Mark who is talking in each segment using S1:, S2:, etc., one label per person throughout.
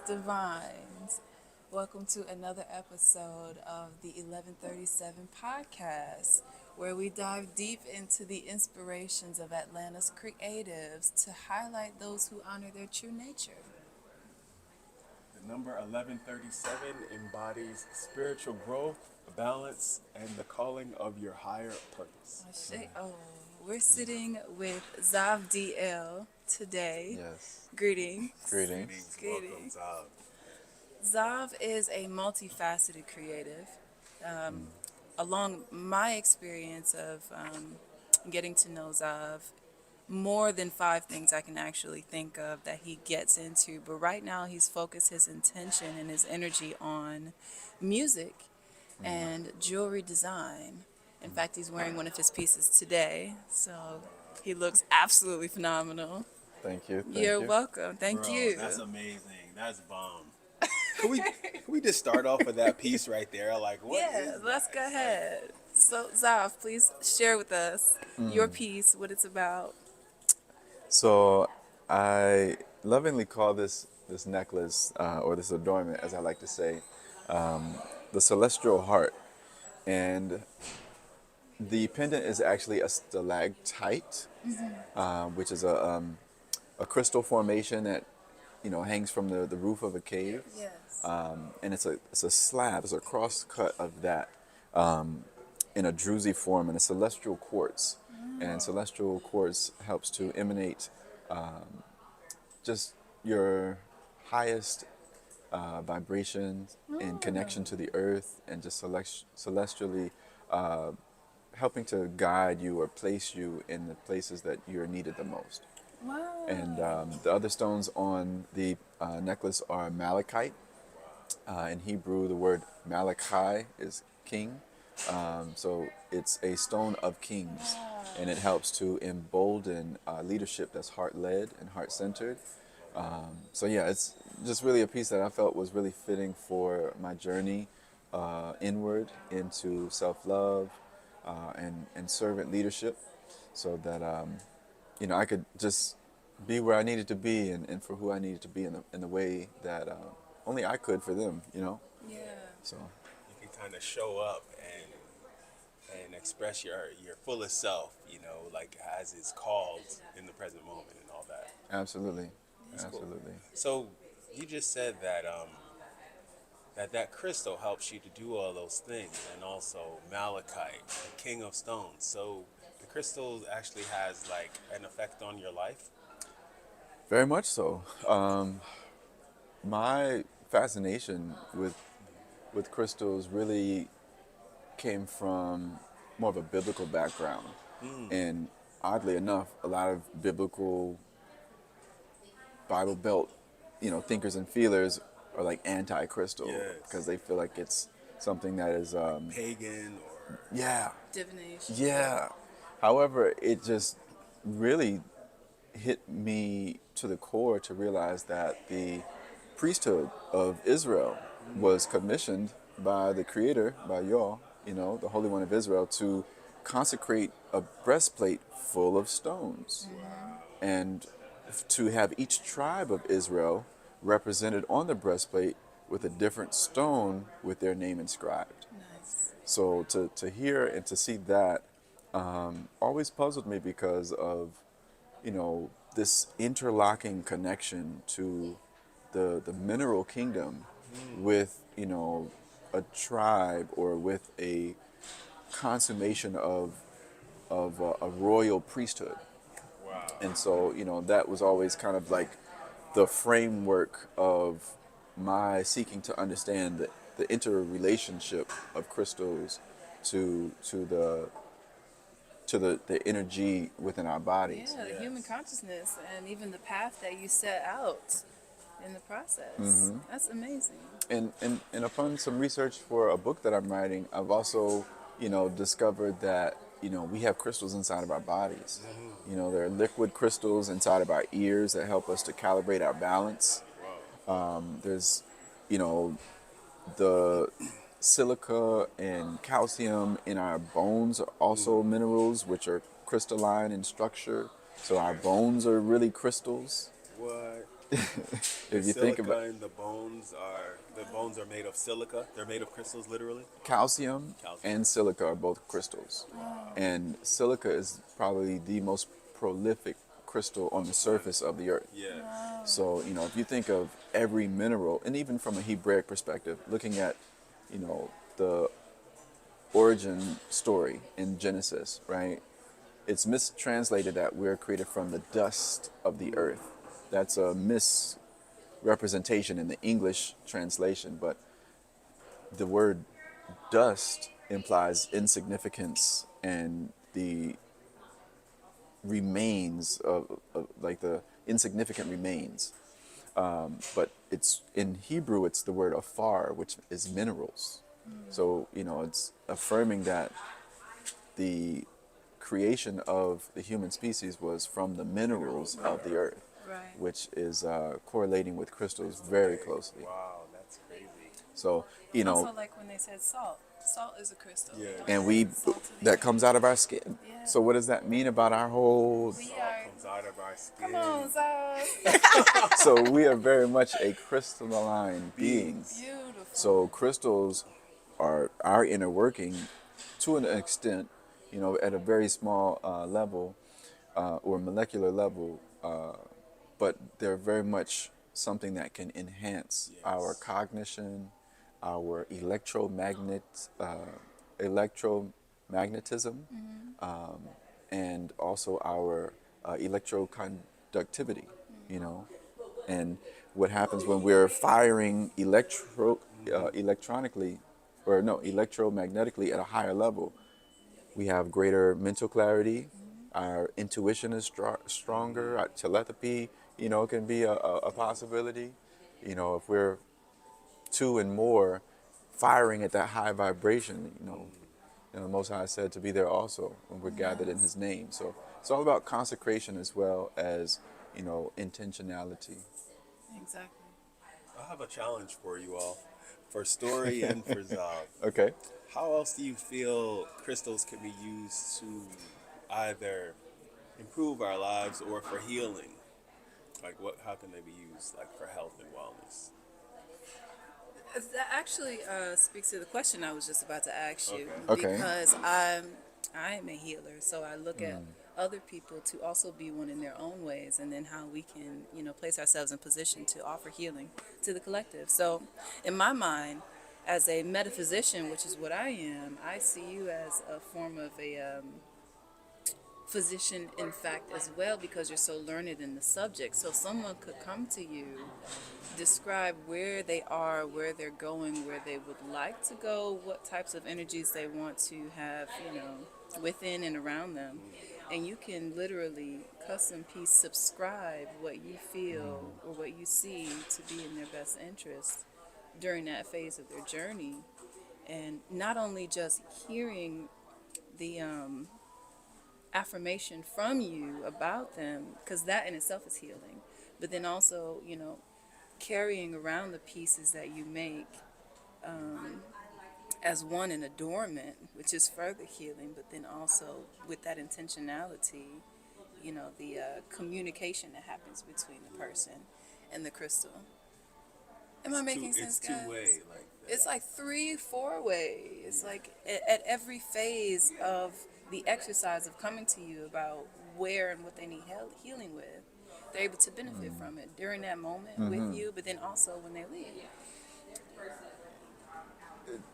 S1: Divines. Welcome to another episode of the 1137 podcast, where we dive deep into the inspirations of Atlanta's creatives to highlight those who honor their true nature.
S2: The number 1137 embodies spiritual growth, balance, and the calling of your higher purpose.
S1: We're sitting with Zahv DL today.
S3: Yes.
S1: Greetings.
S3: Greetings.
S2: Welcome,
S1: Greetings.
S2: Zahv.
S1: Zav is a multifaceted creative. Along my experience of getting to know Zav, more than five things I can actually think of that he gets into. But right now, he's focused his intention and his energy on music and jewelry design. In fact, he's wearing one of his pieces today, so he looks absolutely phenomenal.
S3: Thank you.
S1: You're welcome. Thank
S2: Bro,
S1: you.
S2: that's amazing. That's bomb. Can we just start off with that piece right there? Like, what
S1: Yeah,
S2: is
S1: let's
S2: that?
S1: go ahead. So, Zav, please share with us your piece, what it's about.
S3: So I lovingly call this necklace or this adornment, as I like to say, the celestial heart, and the pendant is actually a stalactite, which is a crystal formation that hangs from the roof of a cave.
S1: Yes.
S3: And it's a slab, it's a cross cut of that in a druzy form in a celestial quartz. And celestial quartz helps to emanate just your highest vibration in connection to the earth and just celestially helping to guide you or place you in the places that you're needed the most.
S1: Wow.
S3: And the other stones on the necklace are malachite. In Hebrew, the word Malachi is king. So it's a stone of kings, and it helps to embolden leadership that's heart-led and heart-centered. So yeah, it's just really a piece that I felt was really fitting for my journey inward into self-love and servant leadership, so that I could just be where I needed to be and for who I needed to be in the way that only I could for them,
S1: Yeah.
S3: So
S2: You can kind of show up and express your fullest self, like as it's called in the present moment and all that.
S3: absolutely,
S2: That's cool.
S3: absolutely.
S2: So you just said that that crystal helps you to do all those things, and also malachite, the king of stones. So the crystal actually has like an effect on your life.
S3: Very much so. My fascination with crystals really came from more of a biblical background, and oddly enough, a lot of biblical Bible Belt, thinkers and feelers are like anti-crystal
S2: Yes.
S3: because they feel like it's something that is,
S2: Pagan or
S3: yeah,
S1: Divination.
S3: yeah. However, it just really hit me to the core to realize that the priesthood of Israel was commissioned by the Creator, by Yah, the Holy One of Israel, to consecrate a breastplate full of stones, and to have each tribe of Israel represented on the breastplate with a different stone with their name inscribed.
S1: Nice.
S3: So to hear and to see that always puzzled me because of, this interlocking connection to the mineral kingdom with, a tribe or with a consummation of a royal priesthood.
S2: wow.
S3: And so, that was always kind of like the framework of my seeking to understand the interrelationship of crystals to the energy within our bodies.
S1: Yeah, the human consciousness and even the path that you set out in the process. That's amazing.
S3: And upon some research for a book that I'm writing, I've also, discovered that, we have crystals inside of our bodies. There are liquid crystals inside of our ears that help us to calibrate our balance. There's, the silica and calcium in our bones are also minerals, which are crystalline in structure. So our bones are really crystals.
S2: What? The
S3: If you think about
S2: silica in the bones are made of silica. They're made of crystals, literally.
S3: calcium
S2: Calcium.
S3: and silica are both crystals, and silica is probably the most prolific crystal on the surface of the earth.
S2: Yeah.
S3: So, if you think of every mineral, and even from a Hebraic perspective, looking at, the origin story in Genesis, right? It's mistranslated that we're created from the dust of the earth. That's a misrepresentation in the English translation, but the word dust implies insignificance and the remains of like the insignificant remains. But it's in Hebrew, it's the word afar, which is minerals. So, it's affirming that the creation of the human species was from the minerals of the earth,
S1: Right.
S3: which is correlating with crystals very closely.
S2: Wow, that's crazy.
S3: So,
S1: Also, like when they said salt. Salt is a crystal.
S2: Yeah.
S1: Don't
S3: and
S1: they? Salt to the
S3: that
S1: earth.
S3: comes out of our skin.
S1: Yeah.
S3: So what does that mean about our whole?
S1: We
S2: Salt
S1: are.
S2: comes out of our skin.
S1: Come on, Zahv.
S3: So we are very much a crystalline beings.
S1: Beautiful.
S3: So crystals are our inner working to an extent, at a very small level or molecular level, but they're very much something that can enhance our
S2: Yes.
S3: cognition, our electromagnetism, and also our electroconductivity, and what happens when we're firing electronically, or no, electromagnetically at a higher level. We have greater mental clarity. Our intuition is stronger. Our telepathy, can be a possibility. If we're two and more firing at that high vibration, the Most High said to be there also when we're gathered in His name. So it's all about consecration as well as, intentionality.
S1: Exactly.
S2: I have a challenge for you all, for Story and for Zahv.
S3: Okay.
S2: How else do you feel crystals can be used to either improve our lives or for healing? Like what? How can they be used like for health and wellness?
S1: That actually speaks to the question I was just about to ask you.
S3: Okay.
S1: Because I am a healer, so I look at other people to also be one in their own ways, and then how we can, place ourselves in position to offer healing to the collective. So, in my mind, as a metaphysician, which is what I am, I see you as a form of a physician, in fact, as well, because you're so learned in the subject. So, someone could come to you, describe where they are, where they're going, where they would like to go, what types of energies they want to have, within and around them. And you can literally custom piece subscribe what you feel or what you see to be in their best interest during that phase of their journey. And not only just hearing the affirmation from you about them, because that in itself is healing, but then also, carrying around the pieces that you make as one in adornment, which is further healing, but then also with that intentionality, the communication that happens between the person and the crystal. Am I making sense,
S2: It's
S1: guys?
S2: two-way, like that.
S1: It's like 3-4 way. It's like at every phase of the exercise of coming to you about where and what they need healing with, they're able to benefit from it during that moment with you, but then also when they leave.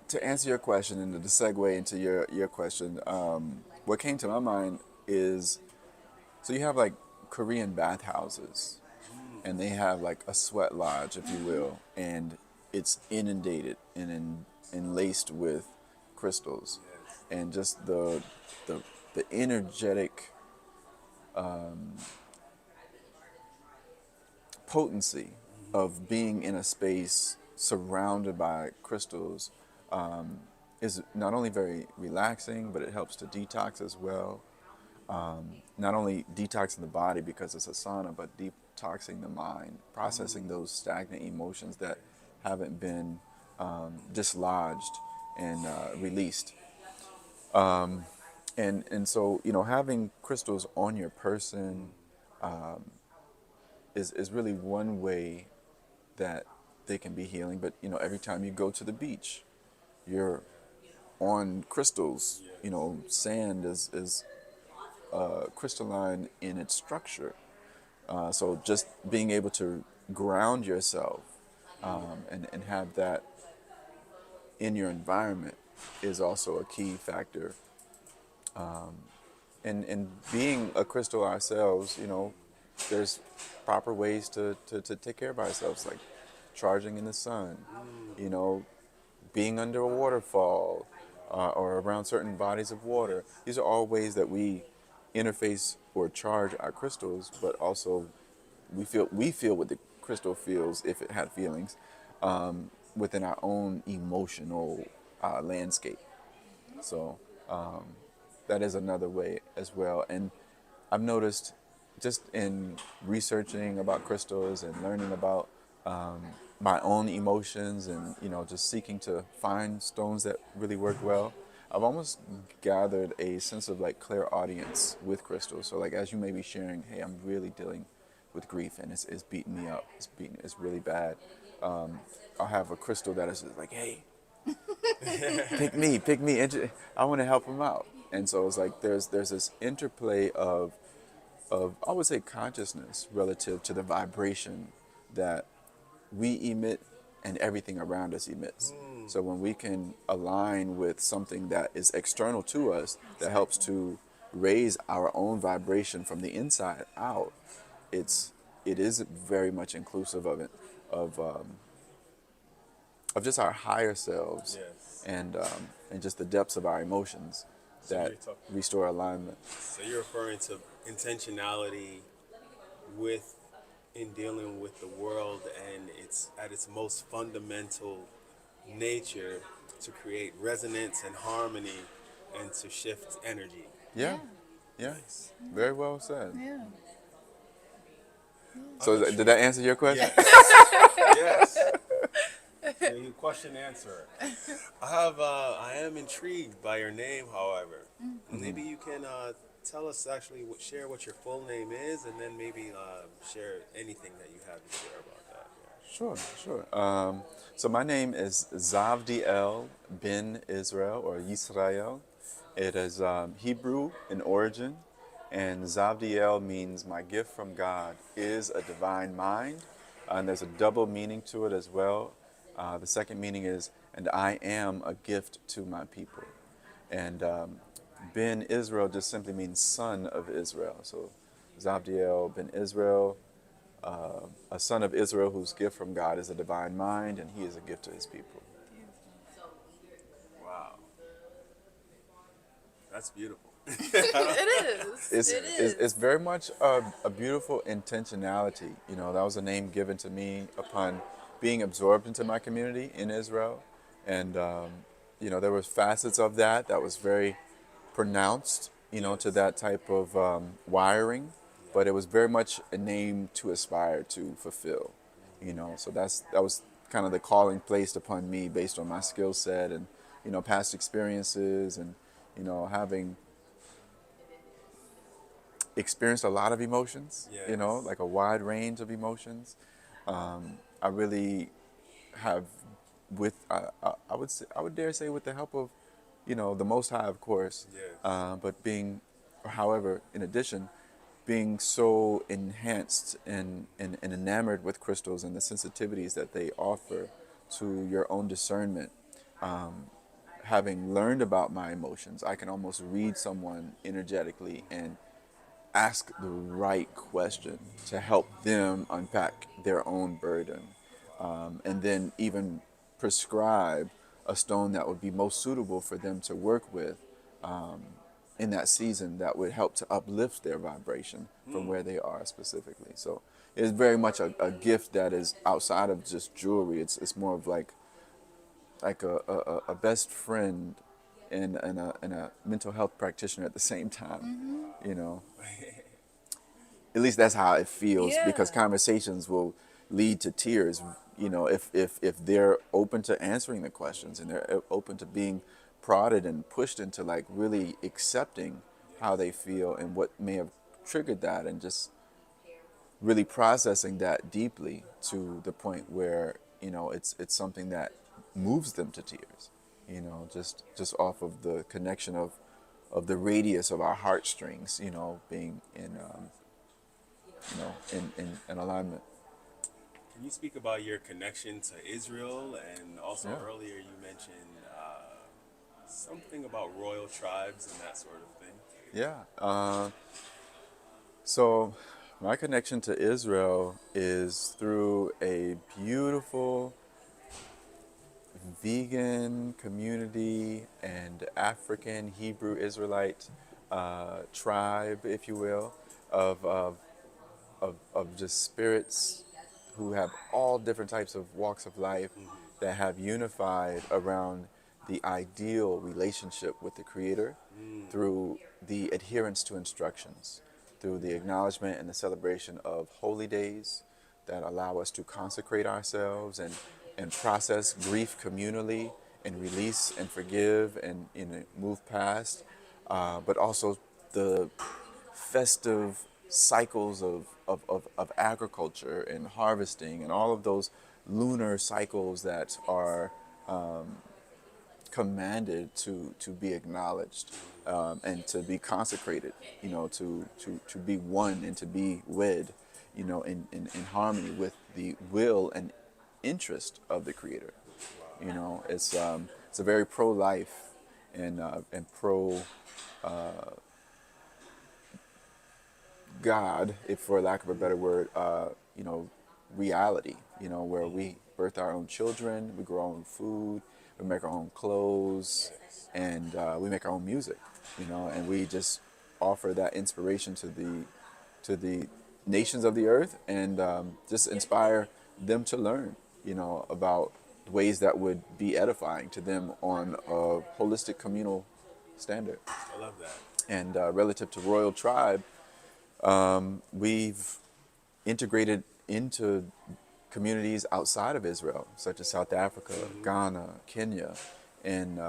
S3: To answer your question and to segue into your question, what came to my mind is, so you have like Korean bathhouses, and they have like a sweat lodge, if you will, and it's inundated and laced with crystals, and just the energetic potency of being in a space surrounded by crystals is not only very relaxing, but it helps to detox as well. Not only detoxing the body because it's a sauna, but detoxing the mind, processing those stagnant emotions that haven't been dislodged and released. And so, having crystals on your person is really one way that they can be healing. But every time you go to the beach, you're on crystals. Sand is crystalline in its structure. So just being able to ground yourself, and have that in your environment is also a key factor. And being a crystal ourselves, there's proper ways to take care of ourselves, like charging in the sun, you know, being under a waterfall, or around certain bodies of water. These are all ways that we interface or charge our crystals, but also we feel what the crystal feels, if it had feelings, within our own emotional landscape. So that is another way as well. And I've noticed, just in researching about crystals and learning about my own emotions, and just seeking to find stones that really work well, I've almost gathered a sense of like clairaudience with crystals. So like, as you may be sharing, hey, I'm really dealing with grief, and it's beating me up, it's really bad. I'll have a crystal that is just like, hey, pick me. I want to help him out. And so it's like, there's this interplay of, I would say, consciousness relative to the vibration that we emit and everything around us emits. So when we can align with something that is external to us, that helps to raise our own vibration from the inside out, it is very much inclusive of it, of just our higher selves,
S2: Yes.
S3: and just the depths of our emotions
S2: So
S3: that
S2: you're talking.
S3: restore alignment.
S2: So you're referring to intentionality with in dealing with the world, and it's at its most fundamental nature to create resonance and harmony and to shift energy.
S3: Yeah, yeah, very well said.
S1: Yeah.
S3: So
S2: I'm not
S3: did
S2: sure.
S3: that answer your question?
S2: Yes. The question answer. I am intrigued by your name, however. Maybe you can tell us, actually, share what your full name is, and then maybe share anything that you have to share about that.
S3: Sure, sure. So my name is Zahv D.L. bin Israel, or Yisrael. It is Hebrew in origin, and Zahv DL means my gift from God is a divine mind. And there's a double meaning to it as well. The second meaning is, and I am a gift to my people. And bin Israel just simply means son of Israel. So Zahv DL bin Israel, a son of Israel whose gift from God is a divine mind, and he is a gift to his people.
S2: Wow, that's beautiful.
S1: It is.
S3: It's,
S1: It
S3: it's,
S1: is.
S3: it's very much a beautiful intentionality. That was a name given to me upon being absorbed into my community in Israel. And, there was facets of that was very pronounced, to that type of wiring. But it was very much a name to aspire to fulfill, So that was kind of the calling placed upon me based on my skill set and, past experiences, and, having experienced a lot of emotions,
S2: Yes.
S3: like a wide range of emotions. I really have, I would dare say, with the help of, the Most High, of course,
S2: Yes.
S3: but however, in addition, being so enhanced and enamored with crystals and the sensitivities that they offer to your own discernment. Having learned about my emotions, I can almost read someone energetically and ask the right question to help them unpack their own burden, and then even prescribe a stone that would be most suitable for them to work with in that season, that would help to uplift their vibration from where they are specifically. So it's very much a gift that is outside of just jewelry. It's more of like a best friend and a mental health practitioner at the same time, you know. At least that's how it feels, because
S1: Yeah.
S3: conversations will lead to tears, if they're open to answering the questions, and they're open to being prodded and pushed into like really accepting how they feel and what may have triggered that, and just really processing that deeply to the point where, it's something that moves them to tears, just off of the connection of the radius of our heartstrings, being in alignment.
S2: Can you speak about your connection to Israel? And also
S3: Yeah.
S2: earlier you mentioned something about royal tribes and that sort of thing.
S3: Yeah. So my connection to Israel is through a beautiful vegan community and African Hebrew Israelite tribe, if you will, of just spirits who have all different types of walks of life that have unified around the ideal relationship with the Creator through the adherence to instructions, through the acknowledgement and the celebration of holy days that allow us to consecrate ourselves and process grief communally and release and forgive and move past, but also the festive cycles of agriculture and harvesting and all of those lunar cycles that are commanded to be acknowledged, and to be consecrated, to be one and to be wed, in harmony with the will and interest of the Creator. It's a very pro-life and pro God, if for lack of a better word, reality, where we birth our own children, we grow our own food, we make our own clothes, and we make our own music, and we just offer that inspiration to the nations of the earth, and just inspire them to learn, about ways that would be edifying to them on a holistic communal standard.
S2: I love that.
S3: And relative to Royal Tribe, we've integrated into communities outside of Israel, such as South Africa, Ghana, Kenya, and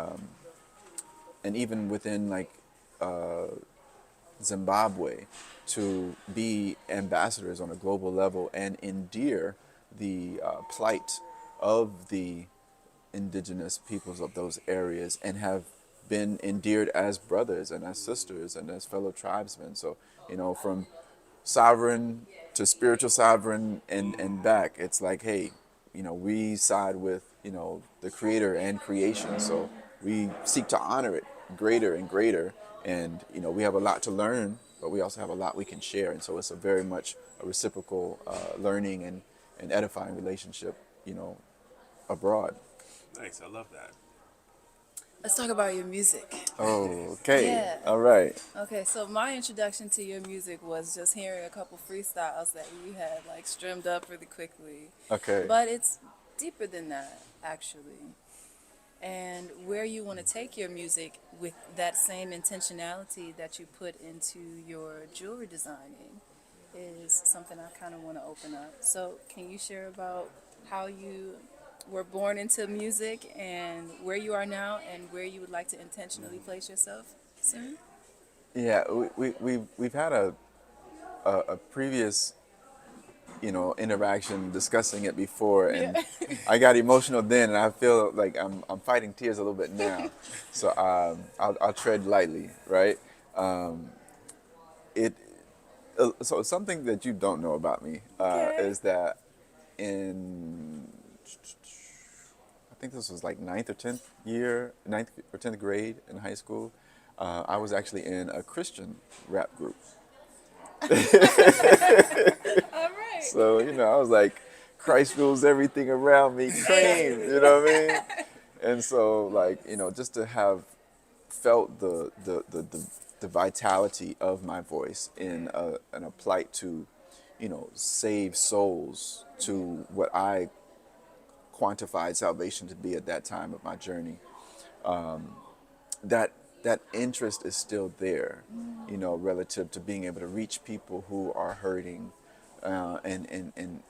S3: even within like Zimbabwe, to be ambassadors on a global level and endear the plight of the indigenous peoples of those areas, and have been endeared as brothers and as sisters and as fellow tribesmen. So, from sovereign to spiritual sovereign and back, it's like, hey, we side with, the Creator and creation. So we seek to honor it greater and greater. And, we have a lot to learn, but we also have a lot we can share. And so it's a very much a reciprocal learning and edifying relationship, abroad.
S2: Nice. I love that.
S1: Let's talk about your music.
S3: Oh, okay.
S1: Yeah.
S3: All right.
S1: Okay, so my introduction to your music was just hearing a couple freestyles that you had like strummed up really quickly.
S3: Okay.
S1: But it's deeper than that, actually. And where you want to take your music with that same intentionality that you put into your jewelry designing is something I kind of want to open up. So, can you share about how you were born into music and where you are now and where you would like to intentionally place yourself soon?
S3: Yeah, we've had a previous, interaction discussing it before, and
S1: Yeah.
S3: I got emotional then, and I feel like I'm fighting tears a little bit now. So I'll tread lightly, right? It so something that you don't know about me
S1: Okay.
S3: is that in, I think this was like ninth or tenth grade in high school, I was actually in a Christian rap group.
S1: All right.
S3: So, I was like, Christ rules everything around me, cream, you know what I mean? And so, like, just to have felt the vitality of my voice in a plight to, save souls to what I quantified salvation to be at that time of my journey, that that interest is still there, relative to being able to reach people who are hurting, and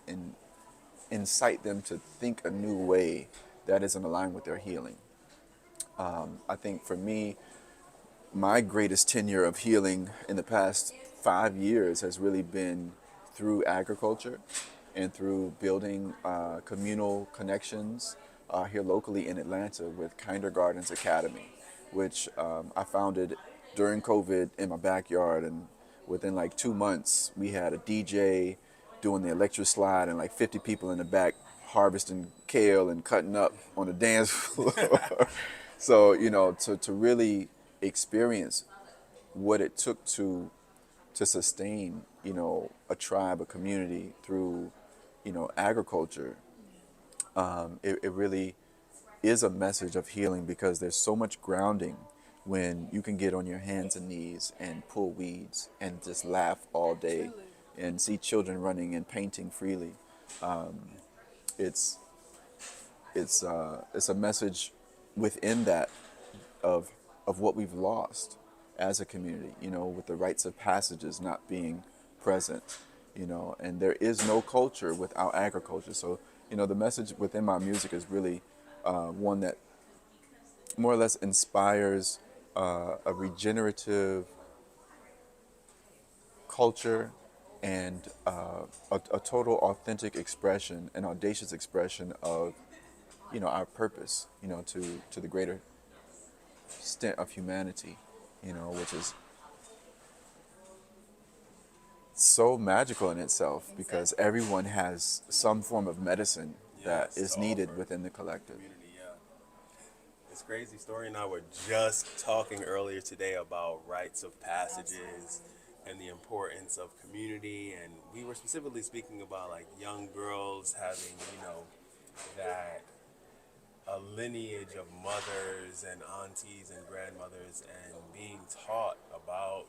S3: incite them to think a new way that is in line with their healing. I think for me, my greatest tenure of healing in the past 5 years has really been through agriculture and through building communal connections here locally in Atlanta with Kinder Gardens Academy, which I founded during COVID in my backyard. And within like 2 months, we had a DJ doing the electric slide and like 50 people in the back harvesting kale and cutting up on the dance floor. So, to really experience what it took to sustain, a tribe, a community through, agriculture, it really is a message of healing because there's so much grounding when you can get on your hands and knees and pull weeds and just laugh all day
S1: Truly.
S3: and see children running and painting freely. It's it's a message within that of what we've lost as a community, with the rites of passages not being present, and there is no culture without agriculture. So, the message within my music is really one that more or less inspires a regenerative culture and a total authentic expression, an audacious expression of, our purpose, to the greater extent of humanity, which is so magical in itself because
S1: Exactly.
S3: everyone has some form of medicine that
S2: Yes,
S3: is
S2: to
S3: needed
S2: offer
S3: within the collective.
S2: community. Yeah, it's crazy. Story and I were just talking earlier today about rites of passages and the importance of community, and we were specifically speaking about like young girls having, that a lineage of mothers and aunties and grandmothers and being taught about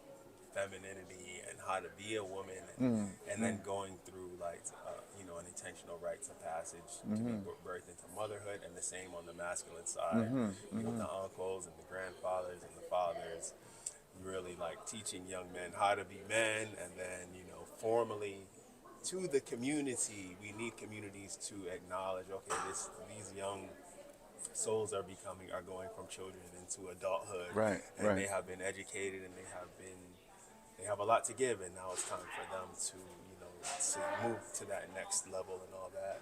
S2: femininity and how to be a woman, and then going through like an intentional rites of passage to be birthed into motherhood, and the same on the masculine side, with the uncles and the grandfathers and the fathers, really like teaching young men how to be men, and then formally to the community. We need communities to acknowledge, okay, these young souls are going from children into adulthood,
S3: Right,
S2: and
S3: right.
S2: they have been educated, and they have a lot to give, and now it's time for them to to move to that next level and all that.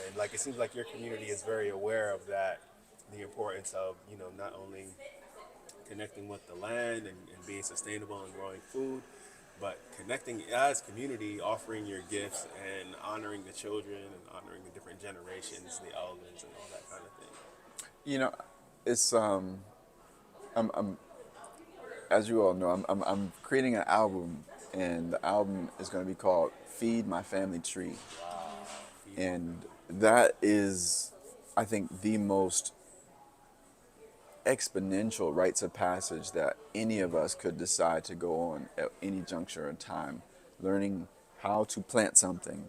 S2: And like it seems like your community is very aware of that, the importance of not only connecting with the land and being sustainable and growing food, but connecting as community, offering your gifts and honoring the children and honoring the different generations, the elders, and all that kind of thing.
S3: You know, it's I'm as you all know, I'm creating an album, and the album is going to be called "Feed My Family Tree,"
S2: Wow.
S3: and that is, I think, the most exponential rites of passage that any of us could decide to go on at any juncture in time, learning how to plant something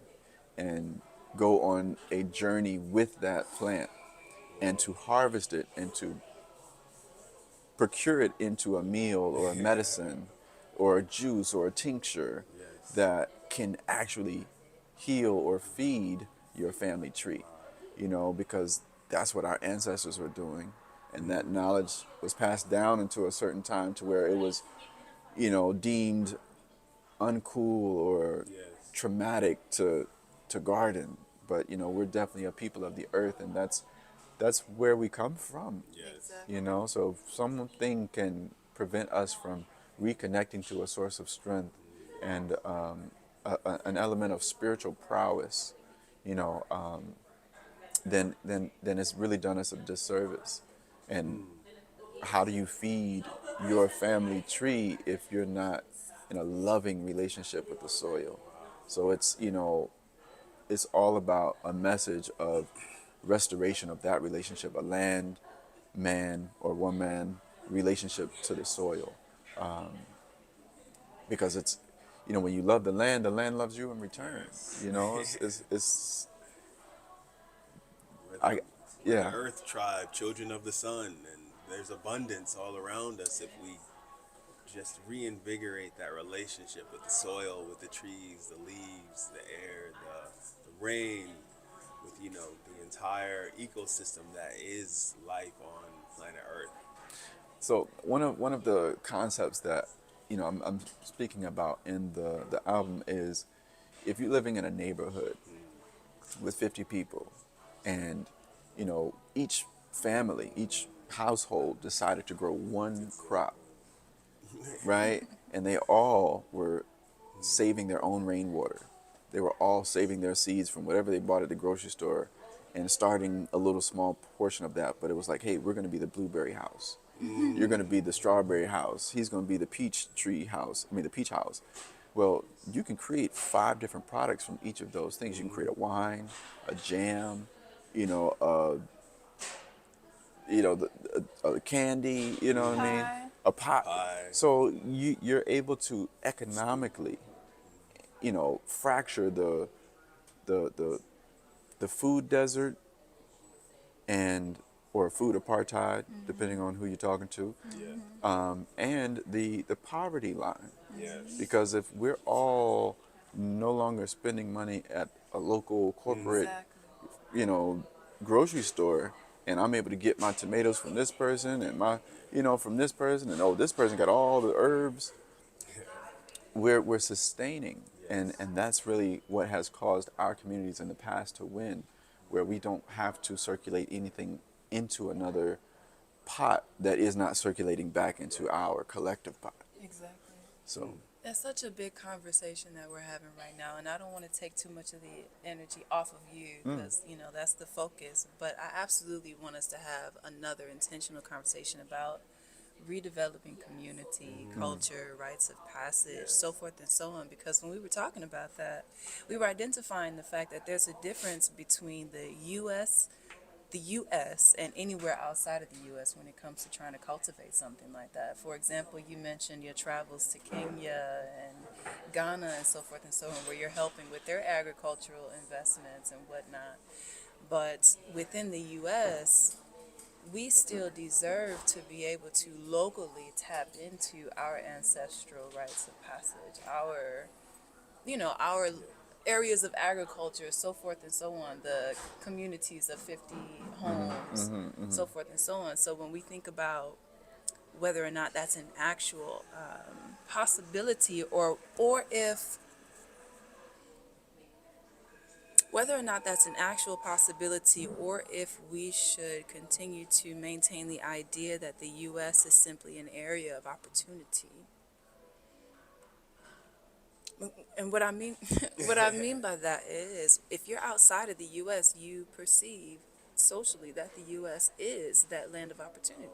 S3: and go on a journey with that plant and to harvest it and to procure it into a meal or a medicine or a juice or a tincture
S2: Yes.
S3: that can actually heal or feed your family tree, because that's what our ancestors were doing. And that knowledge was passed down into a certain time to where it was, deemed uncool or
S2: Yes.
S3: traumatic to garden. But, we're definitely a people of the earth, and that's where we come from.
S2: Yes.
S1: Exactly.
S3: So if something can prevent us from reconnecting to a source of strength and an element of spiritual prowess, you know, then it's really done us a disservice. And how do you feed your family tree if you're not in a loving relationship with the soil? So it's all about a message of restoration of that relationship, a land, man, or woman relationship to the soil. Because it's, when you love the land loves you in return.
S2: Yes.
S3: It's
S2: We're
S3: I,
S2: the
S3: yeah.
S2: earth tribe, children of the sun, and there's abundance all around us if we just reinvigorate that relationship with the soil, with the trees, the leaves, the air, the rain, with the entire ecosystem that is life on planet Earth.
S3: So one of the concepts that I'm speaking about in the album is, if you're living in a neighborhood with 50 people, and each family, each household decided to grow one crop, right? And they all were saving their own rainwater. They were all saving their seeds from whatever they bought at the grocery store and starting a little small portion of that. But it was like, hey, we're going to be the blueberry house. You're going to be the strawberry house. He's going to be the peach tree house. I mean, the peach house. Well, you can create 5 different products from each of those things. You can create a wine, a jam, you know, a candy, you know what I mean?
S1: Pie.
S3: A pie.
S2: Pie.
S3: So you're able to economically, fracture the food desert and or food apartheid, depending on who you're talking to,
S2: Yeah.
S3: and the poverty line.
S2: Yes.
S3: Because if we're all no longer spending money at a local corporate,
S1: Exactly.
S3: grocery store, and I'm able to get my tomatoes from this person and my, from this person, and oh, this person got all the herbs, we're sustaining.
S2: Yes.
S3: And that's really what has caused our communities in the past to win, where we don't have to circulate anything into another pot that is not circulating back into our collective pot.
S1: Exactly.
S3: So
S1: That's such a big conversation that we're having right now, and I don't want to take too much of the energy off of you because that's the focus. But I absolutely want us to have another intentional conversation about redeveloping community, culture, rites of passage, so forth and so on. Because when we were talking about that, we were identifying the fact that there's a difference between the U.S. and anywhere outside of the U.S. when it comes to trying to cultivate something like that. For example, you mentioned your travels to Kenya and Ghana and so forth and so on, where you're helping with their agricultural investments and whatnot. But within the U.S., we still deserve to be able to locally tap into our ancestral rites of passage, our areas of agriculture, so forth and so on, the communities of 50 homes, so forth and so on. So when we think about whether or not that's an actual possibility, or if whether or not that's an actual possibility, or if we should continue to maintain the idea that the U.S. is simply an area of opportunity. And what I mean, what I mean by that is, if you're outside of the U.S., you perceive socially that the U.S. is that land of opportunity.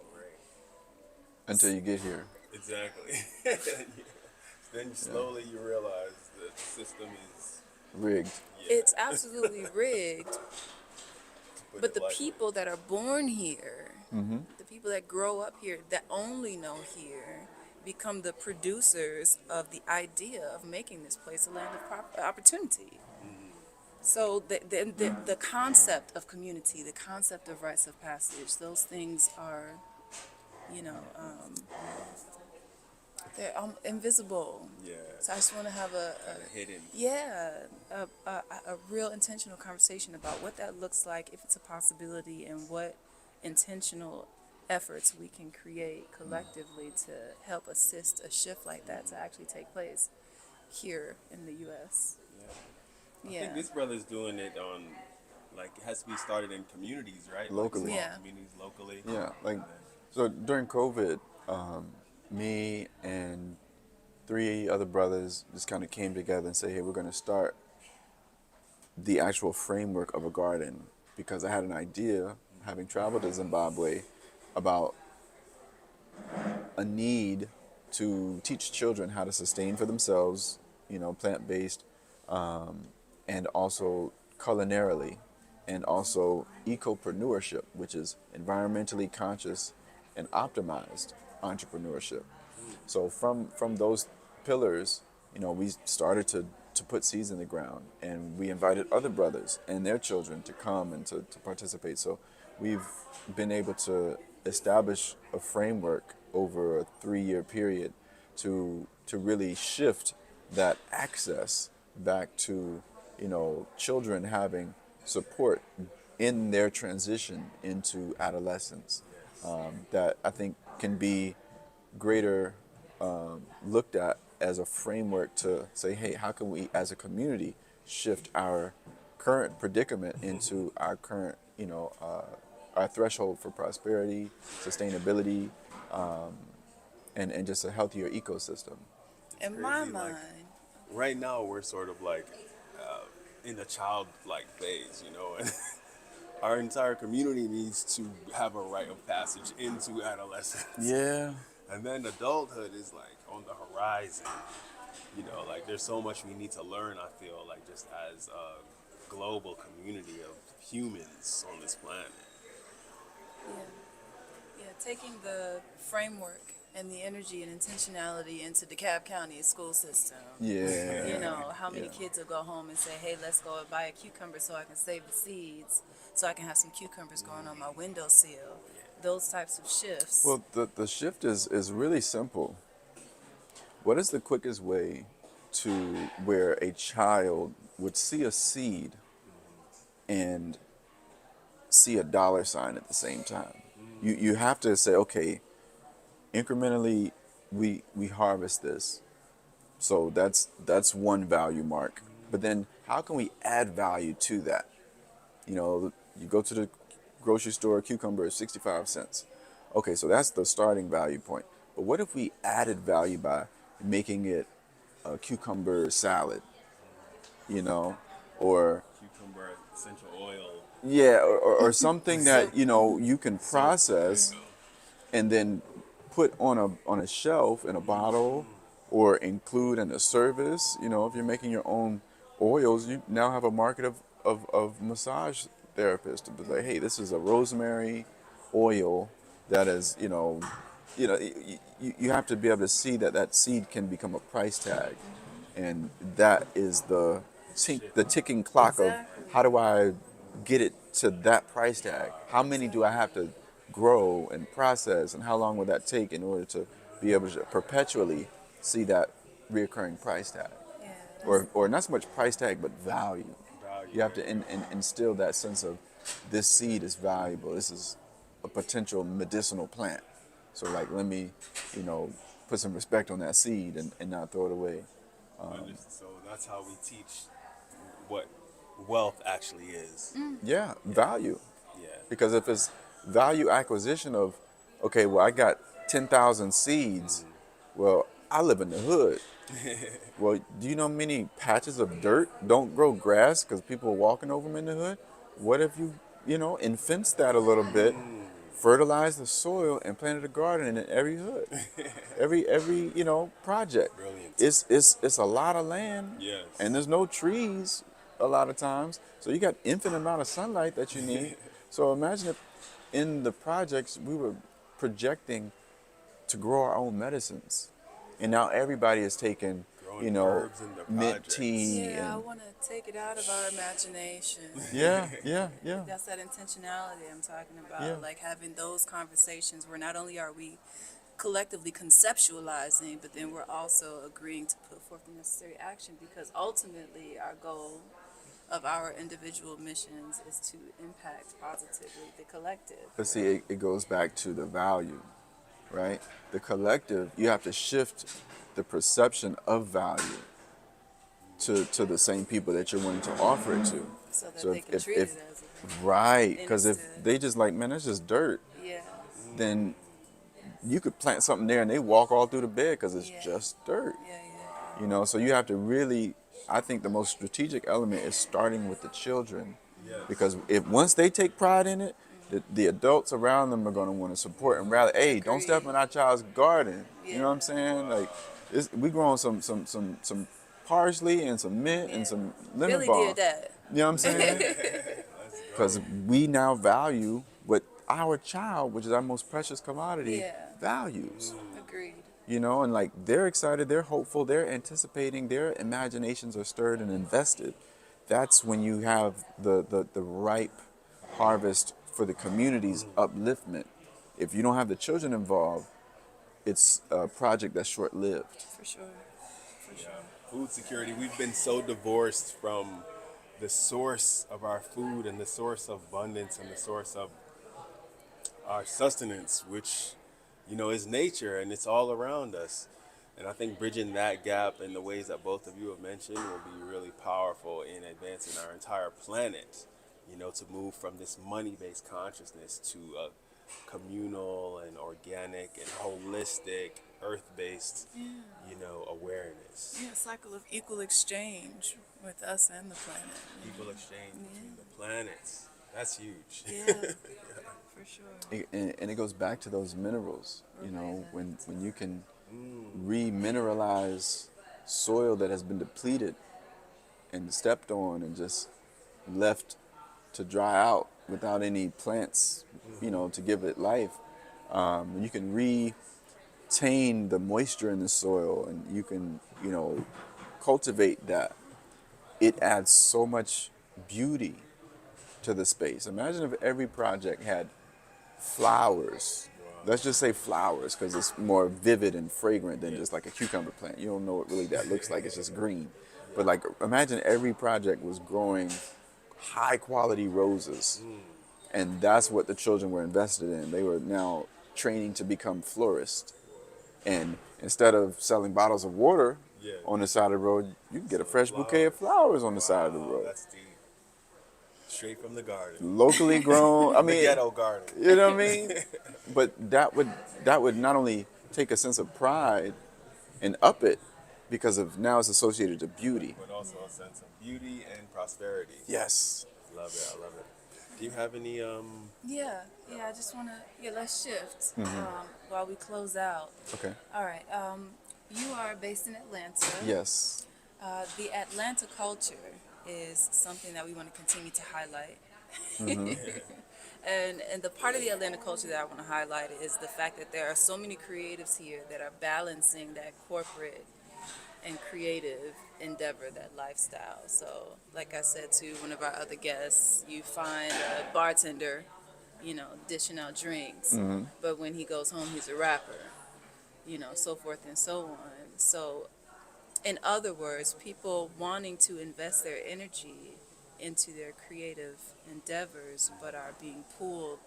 S3: until you get here.
S2: Exactly. Then slowly you realize that the system is
S3: Rigged.
S1: It's absolutely rigged.
S2: put
S1: But
S2: it
S1: the
S2: lightly.
S1: people that are born here, the people that grow up here, that only know here, become the producers of the idea of making this place a land of opportunity. So the concept of community, the concept of rites of passage, those things are, you know, they're invisible.
S2: Yeah.
S1: So I just want to have
S2: Kind of hidden.
S1: a real intentional conversation about what that looks like, if it's a possibility, and what intentional efforts we can create collectively to help assist a shift like that to actually take place here in the U.S.
S2: I
S1: Yeah.
S2: think this brother's doing it on, like, it has to be started in communities, right?
S3: Locally.
S2: Like small
S1: Yeah.
S2: communities locally.
S3: Yeah, like, so during COVID, me and 3 other brothers just kind of came together and said, hey, we're going to start the actual framework of a garden, because I had an idea, having traveled to Zimbabwe, about a need to teach children how to sustain for themselves, plant-based, and also culinarily, and also ecopreneurship, which is environmentally conscious and optimized entrepreneurship. So from those pillars, we started to put seeds in the ground, and we invited other brothers and their children to come and to participate. So we've been able to establish a framework over a 3-year period to really shift that access back to children having support in their transition into adolescence, that I think can be greater looked at as a framework to say, hey, how can we as a community shift our current predicament into our current, our threshold for prosperity, sustainability, and just a healthier ecosystem.
S1: In my
S2: Crazy. Like
S1: mind,
S2: right now, we're sort of like in the childlike phase, you know, and our entire community needs to have a rite of passage into adolescence.
S3: Yeah.
S2: And then adulthood is like on the horizon. You know, like there's so much we need to learn, I feel like, just as a global community of humans on this planet.
S1: yeah, yeah, taking the framework and the energy and intentionality into DeKalb County school system.
S3: Yeah.
S1: You know, how many
S3: Yeah.
S1: kids will go home and say, hey, let's go and buy a cucumber so I can save the seeds, so I can have some cucumbers growing on my windowsill. Those types of shifts.
S3: Well, the shift is really simple. What is the quickest way to where a child would see a seed and see a dollar sign at the same time? You have to say, okay, incrementally we harvest this. So that's one value mark. But then how can we add value to that? You know, you go to the grocery store, cucumber is 65 cents. Okay, so that's the starting value point. But what if we added value by making it a cucumber salad, you know, or
S2: Cucumber essential oil.
S3: yeah, or something that you can process and then put on a shelf in a bottle or include in a service. You know, if you're making your own oils, you now have a market of massage therapists to be like, hey, this is a rosemary oil that is, you have to be able to see that that seed can become a price tag, and that is the ticking clock of
S1: Exactly.
S3: how do I get it to that price tag? How many do I have to grow and process, and how long will that take in order to be able to perpetually see that reoccurring price tag,
S1: Yeah,
S3: or not so much price tag but value.
S2: Value.
S3: You have to instill that sense of this seed is valuable. This is a potential medicinal plant. So like, let me, put some respect on that seed and not throw it away.
S2: So that's how we teach what wealth actually is.
S3: Yeah, value.
S2: Yeah.
S3: Because if it's value acquisition of, okay, well, I got 10,000 seeds. Well, I live in the hood. Well, do you know many patches of dirt don't grow grass because people are walking over them in the hood? What if infence that a little bit, fertilize the soil, and planted a garden in every hood, every project.
S2: Brilliant.
S3: It's a lot of land,
S2: Yes.
S3: and there's no trees a lot of times, so you got infinite amount of sunlight that you need. So imagine if in the projects we were projecting to grow our own medicines, and now everybody is taking
S2: Growing herbs in the
S3: mint
S2: projects.
S3: tea
S1: yeah, I
S3: and
S1: want to take it out of our imagination.
S3: yeah.
S1: That's that intentionality I'm talking about.
S3: Yeah.
S1: Like having those conversations where not only are we collectively conceptualizing, but then we're also agreeing to put forth the necessary action, because ultimately our goal of our individual missions is to impact positively the collective.
S3: But see, it goes back to the value, right? The collective, you have to shift the perception of value to the same people that you're wanting to offer it to.
S1: So that
S3: So
S1: they can treat it as a,
S3: right, because if
S1: Understood.
S3: they just like, man, that's just dirt,
S1: yeah,
S3: then you could plant something there and they walk all through the bed because it's
S1: Yeah.
S3: just dirt.
S1: yeah.
S3: So you have to really, I think the most strategic element is starting with the children,
S2: Yes.
S3: because if once they take pride in it, the adults around them are going to want to support and rally. Hey, don't step in our child's garden. You know what I'm
S1: Yeah.
S3: saying? Like, we growing some parsley and some mint and
S1: Yeah.
S3: some lemon
S1: Billy
S3: balm.
S1: did that.
S3: You know what I'm saying?
S2: Let's
S3: Because
S2: go.
S3: we now value what our child, which is our most precious commodity,
S1: Yeah.
S3: values.
S1: Agreed.
S3: And like, they're excited, they're hopeful, they're anticipating, their imaginations are stirred and invested. That's when you have the ripe harvest for the community's upliftment. If you don't have the children involved, it's a project that's short-lived.
S1: For sure. For sure.
S2: Food security. We've been so divorced from the source of our food and the source of abundance and the source of our sustenance, which, is nature and it's all around us. And I think bridging that gap in the ways that both of you have mentioned will be really powerful in advancing our entire planet. To move from this money-based consciousness to a communal and organic and holistic, earth-based, awareness.
S1: Yeah, cycle of equal exchange with us and the planet.
S2: Equal exchange between the planets. That's huge.
S1: Yeah, for sure.
S3: And it goes back to those minerals.
S1: Right.
S3: When you can remineralize soil that has been depleted and stepped on and just left to dry out without any plants, to give it life. You can retain the moisture in the soil, and you can, cultivate that. It adds so much beauty to the space. Imagine if every project had flowers. Let's just say flowers, because it's more vivid and fragrant than just like a cucumber plant. You don't know what really that looks like. It's just green. But like, imagine every project was growing high quality roses. And that's what the children were invested in. They were now training to become florists. And instead of selling bottles of water on the side of the road, you can get a fresh bouquet of flowers on the side of the road.
S2: That's deep. Straight from the garden.
S3: Locally grown. I
S2: The
S3: mean,
S2: ghetto garden.
S3: you know what I mean? But that would not only take a sense of pride and up it, because of now it's associated to beauty.
S2: But also a sense of beauty and prosperity.
S3: Yes.
S2: Love it. I love it. Do you have any
S1: Yeah, I just want to, let's shift while we close out.
S3: Okay.
S1: All right, you are based in Atlanta.
S3: Yes.
S1: The Atlanta culture is something that we want to continue to highlight. And the part of the Atlanta culture that I want to highlight is the fact that there are so many creatives here that are balancing that corporate and creative endeavor, that lifestyle. So, like I said to one of our other guests, you find a bartender, dishing out drinks, but when he goes home, he's a rapper, so forth and so on. So, in other words, people wanting to invest their energy into their creative endeavors, but are being pulled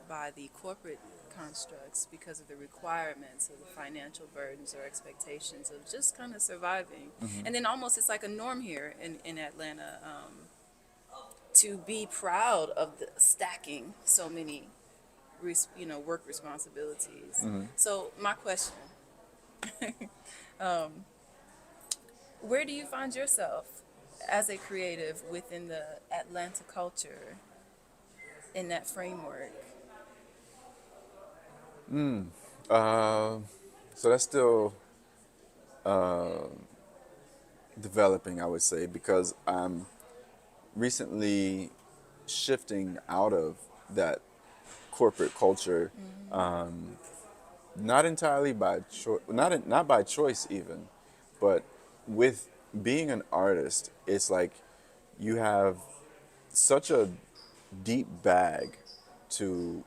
S1: by the corporate constructs because of the requirements of the financial burdens or expectations of just kind of surviving. And then almost it's like a norm here in Atlanta to be proud of the stacking so many work responsibilities. So my question, where do you find yourself as a creative within the Atlanta culture in that framework?
S3: So that's still developing, I would say, because I'm recently shifting out of that corporate culture, not entirely by choice, not by choice even, but with being an artist, it's like you have such a deep bag to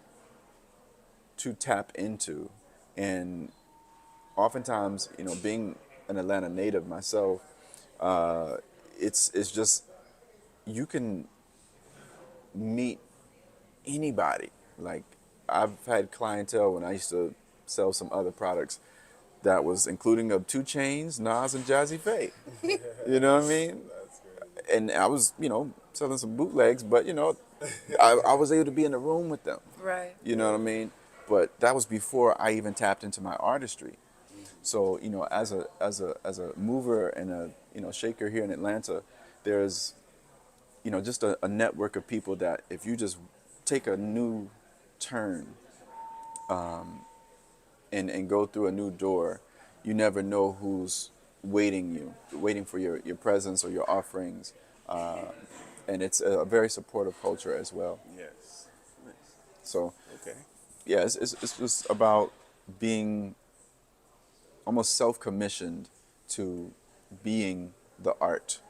S3: tap into. And oftentimes, being an Atlanta native myself, it's just, you can meet anybody. Like, I've had clientele when I used to sell some other products that was including of 2 Chainz, Nas, and Jazzy Faye. You know what I mean?
S2: That's great.
S3: And I was, selling some bootlegs, but I was able to be in the room with them.
S1: Right.
S3: You know what I mean? But that was before I even tapped into my artistry. So, as a mover and a shaker here in Atlanta, there's just a network of people that if you just take a new turn and go through a new door, you never know who's waiting for your presence or your offerings. And it's a very supportive culture as well.
S2: Yes. Nice.
S3: So,
S2: Okay.
S3: yeah, it's just about being almost self-commissioned to being the art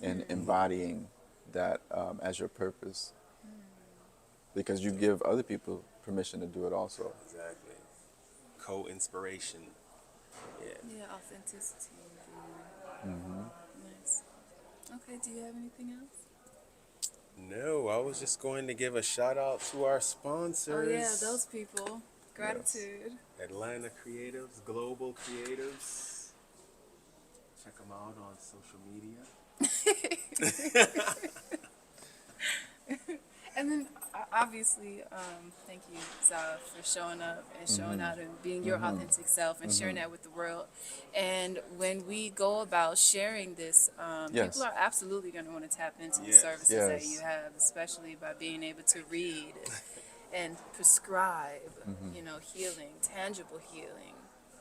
S3: and embodying that as your purpose. Because you give other people permission to do it also.
S2: Exactly. Co-inspiration. Yeah.
S1: Yeah, authenticity. Nice. Okay, do you have anything else?
S2: No, I was just going to give a shout out to our sponsors.
S1: Oh yeah, those people. Gratitude.
S2: Atlanta creatives, global creatives. Check them out on social media.
S1: And then obviously, thank you, Zahv, for showing up and showing out and being your authentic self and sharing that with the world. And when we go about sharing this, people
S3: Yes.
S1: are absolutely going to want to tap into the
S2: Yes.
S1: services that you
S3: Yes.
S1: have, especially by being able to read and prescribe, healing, tangible healing.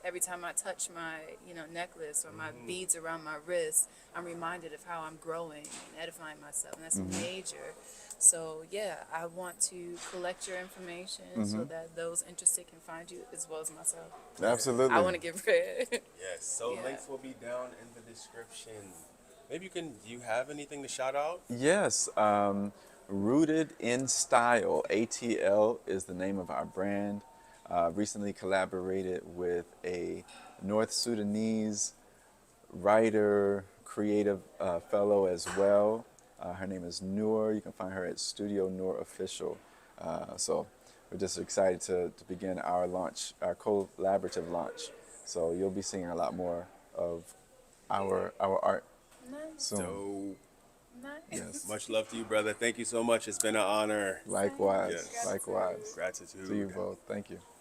S1: Every time I touch my, necklace or my beads around my wrist, I'm reminded of how I'm growing and edifying myself, and that's major. So yeah, I want to collect your information so that those interested can find you as well as myself.
S3: Absolutely.
S1: I want to get read.
S2: Yes. So
S1: Yeah.
S2: links will be down in the description. Maybe you can. Do you have anything to shout out?
S3: Yes, Rooted in Style, ATL is the name of our brand. Recently collaborated with a North Sudanese writer, creative fellow as well. Her name is Noor. You can find her at Studio Noor Official. So we're just excited to begin our launch, our collaborative launch. So you'll be seeing a lot more of our art
S1: Nice.
S3: soon.
S2: So
S1: Nice.
S3: Yes.
S2: much love to you, brother. Thank you so much. It's been an honor.
S3: Likewise,
S2: Yes.
S3: likewise.
S2: Gratitude.
S3: To you both. Thank you.